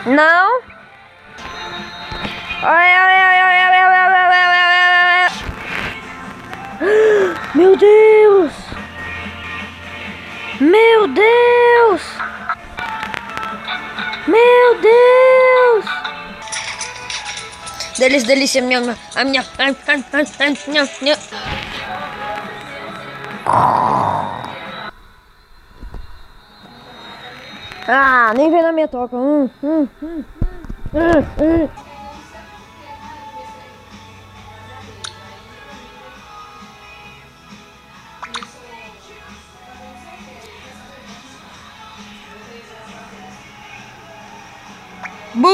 Não. Meu Deus! Meu Deus! Meu Deus! Delícia, minha. Ah, nem vem na minha toca. Bu!